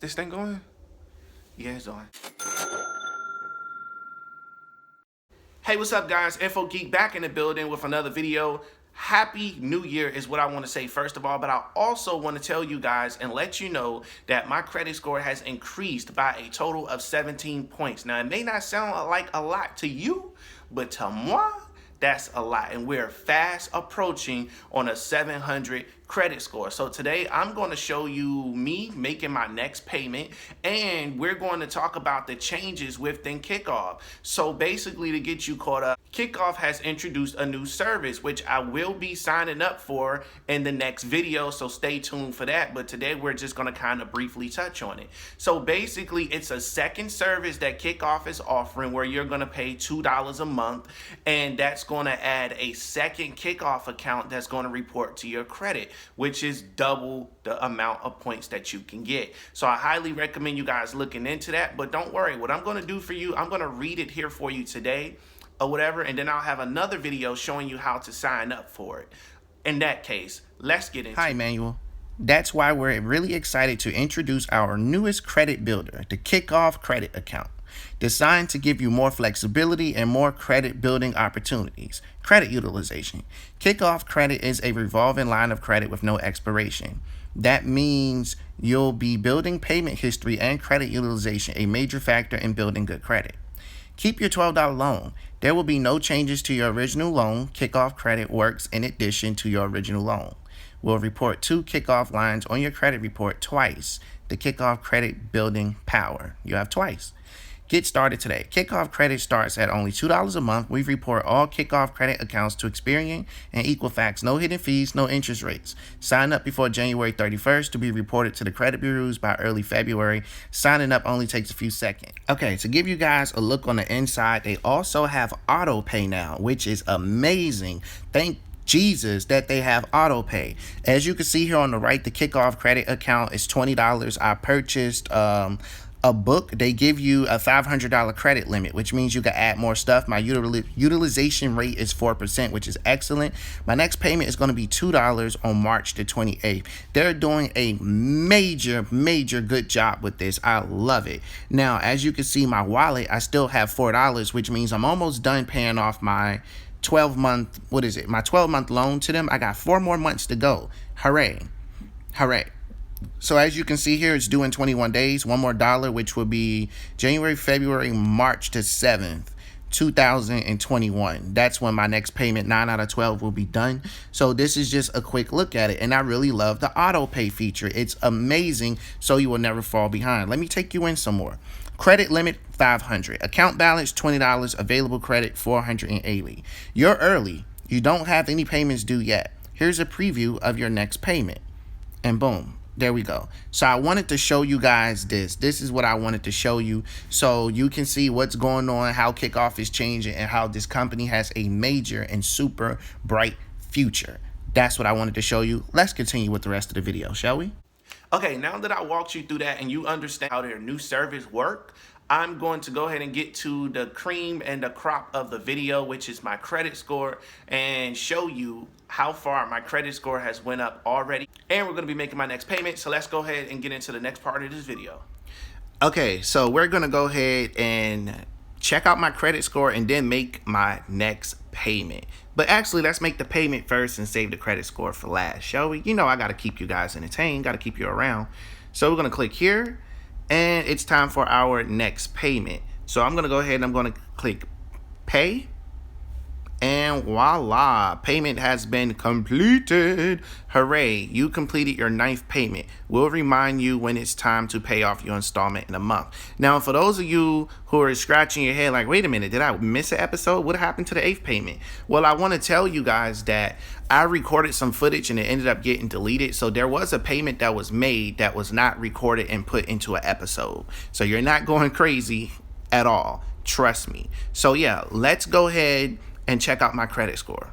This thing going? Yeah, it's on. Hey, what's up, guys? Info Geek back in the building with another video. Happy New Year is what I want to say first of all, but I also want to tell you guys and let you know that my credit score has increased by a total of 17 points. Now, it may not sound like a lot to you, but to moi, that's a lot, and we're fast approaching on a 700 credit score. So today I'm going to show you me making my next payment, and we're going to talk about the changes within Kickoff. So basically, to get you caught up, Kickoff has introduced a new service which I will be signing up for in the next video, so stay tuned for that. But today we're just going to kind of briefly touch on it. So basically, it's a second service that Kickoff is offering where you're going to pay $2 a month, and that's going to add a second Kickoff account that's going to report to your credit, which is double the amount of points that you can get. So I highly recommend you guys looking into that. But don't worry, what I'm going to do for you, I'm going to read it here for you today or whatever, and then I'll have another video showing you how to sign up for it. In that case, let's get into it. Hi, Manuel. That's why we're really excited to introduce our newest credit builder, the Kickoff Credit account. Designed to give you more flexibility and more credit building opportunities. Credit utilization. Kickoff Credit is a revolving line of credit with no expiration. That means you'll be building payment history and credit utilization, a major factor in building good credit. Keep your $12 loan. There will be no changes to your original loan. Kickoff Credit works in addition to your original loan. We'll report 2 Kickoff lines on your credit report twice. The Kickoff Credit building power. You have twice. Get started today. Kickoff Credit starts at only $2 a month. We report all Kickoff Credit accounts to Experian and Equalfax. No hidden fees, no interest rates. Sign up before January 31st to be reported to the credit bureaus by early February. Signing up only takes a few seconds. Okay, to give you guys a look on the inside, they also have auto pay now, which is amazing. Thank Jesus that they have auto pay. As you can see here on the right, the Kickoff Credit account is $20. I purchased a book. They give you a $500 credit limit, which means you can add more stuff. My utilization rate is 4%, which is excellent. My next payment is going to be $2 on March the 28th. They're doing a major good job with this. I love it. Now, as you can see, my wallet, I still have $4, which means I'm almost done paying off my 12-month, my 12-month loan to them. I got 4 more months to go. Hooray. Hooray. So as you can see here, it's due in 21 days, $1 more, which will be January, February, March the 7th, 2021. That's when my next payment, 9 out of 12, will be done. So this is just a quick look at it. And I really love the auto pay feature. It's amazing, so you will never fall behind. Let me take you in some more. Credit limit, $500. Account balance, $20. Available credit, $480. You're early. You don't have any payments due yet. Here's a preview of your next payment. And boom. There we go. So I wanted to show you guys this. This is what I wanted to show you so you can see what's going on, how Kickoff is changing, and how this company has a major and super bright future. That's what I wanted to show you. Let's continue with the rest of the video, shall we? Okay, now that I walked you through that and you understand how their new service work, I'm going to go ahead and get to the cream and the crop of the video, which is my credit score, and show you how far my credit score has went up already. And we're going to be making my next payment. So let's go ahead and get into the next part of this video. Okay, so we're going to go ahead and check out my credit score and then make my next payment. But actually, let's make the payment first and save the credit score for last, shall we? You know, I got to keep you guys entertained, got to keep you around. So we're going to click here. And it's time for our next payment. So I'm going to go ahead and I'm going to click pay. And voila, payment has been completed. Hooray, you completed your 9th payment. We'll remind you when it's time to pay off your installment in a month. Now, for those of you who are scratching your head like, wait a minute, did I miss an episode? What happened to the 8th payment? Well, I want to tell you guys that I recorded some footage and it ended up getting deleted. So there was a payment that was made that was not recorded and put into an episode. So you're not going crazy at all. Trust me. So yeah, let's go ahead and check out my credit score.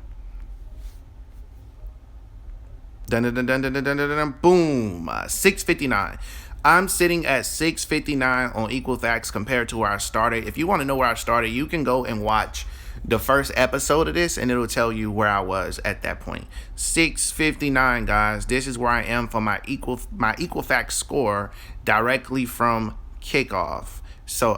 Dun, dun, dun, dun, dun, dun, dun, dun, dun, boom, 659. I'm sitting at 659 on Equalfax compared to where I started. If you want to know where I started, you can go and watch the first episode of this, and it'll tell you where I was at that point. 659, guys. This is where I am for my Equalfax score directly from Kickoff. So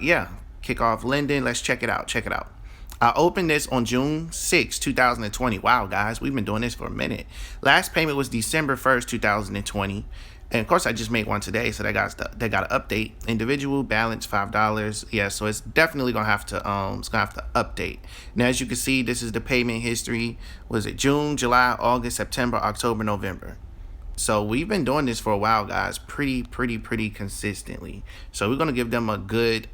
yeah, Kickoff Linden. Let's check it out. Check it out. I opened this on June 6, 2020. Wow, guys, we've been doing this for a minute. Last payment was December 1st, 2020. And of course, I just made one today, so they got an update. Individual balance $5. Yeah, so it's definitely gonna have to update. Now, as you can see, this is the payment history. Was it June, July, August, September, October, November? So we've been doing this for a while, guys, pretty consistently. So we're gonna give them a good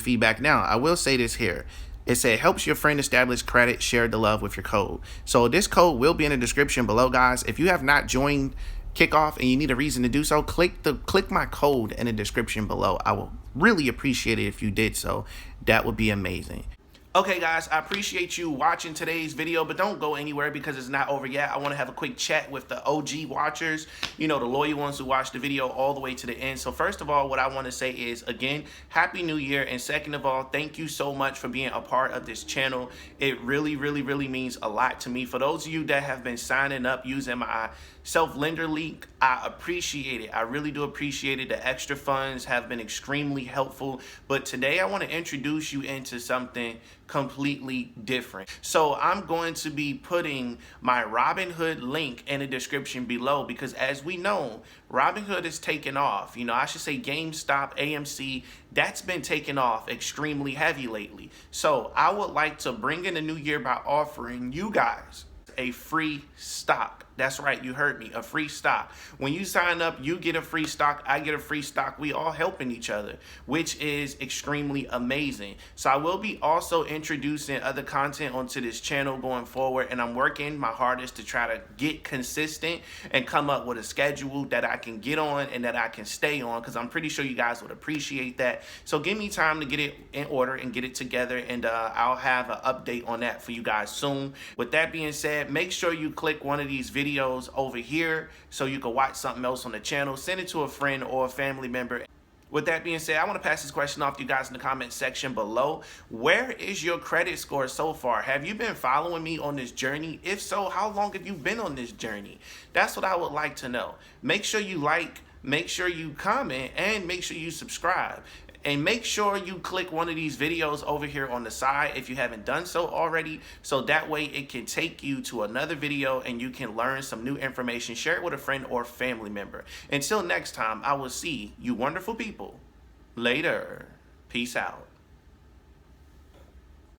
feedback. Now, I will say this here. It said, helps your friend establish credit, share the love with your code. So this code will be in the description below, guys. If you have not joined Kickoff and you need a reason to do so, click my code in the description below. I will really appreciate it if you did so. That would be amazing. Okay, guys, I appreciate you watching today's video, but don't go anywhere because it's not over yet. I want to have a quick chat with the OG watchers, you know, the loyal ones who watch the video all the way to the end. So first of all, what I want to say is, again, Happy New Year. And second of all, thank you so much for being a part of this channel. It really means a lot to me. For those of you that have been signing up using my self-lender link, I appreciate it. I really do appreciate it. The extra funds have been extremely helpful. But today I want to introduce you into something completely different. So I'm going to be putting my Robinhood link in the description below, because as we know, Robinhood is taking off. You know, I should say GameStop, AMC, that's been taking off extremely heavy lately. So I would like to bring in the new year by offering you guys a free stock. That's right, you heard me, a free stock. When you sign up, you get a free stock, I get a free stock. We all helping each other, which is extremely amazing. So I will be also introducing other content onto this channel going forward, and I'm working my hardest to try to get consistent and come up with a schedule that I can get on and that I can stay on, because I'm pretty sure you guys would appreciate that. So give me time to get it in order and get it together, and I'll have an update on that for you guys soon. With that being said, make sure you click one of these videos over here so you can watch something else on the channel. Send it to a friend or a family member. With that being said, I want to pass this question off to you guys in the comment section below. Where is your credit score so far? Have you been following me on this journey? If so, how long have you been on this journey? That's what I would like to know. Make sure you like, make sure you comment, and make sure you subscribe. And make sure you click one of these videos over here on the side if you haven't done so already, so that way it can take you to another video and you can learn some new information. Share it with a friend or family member. Until next time, I will see you wonderful people later. Peace out.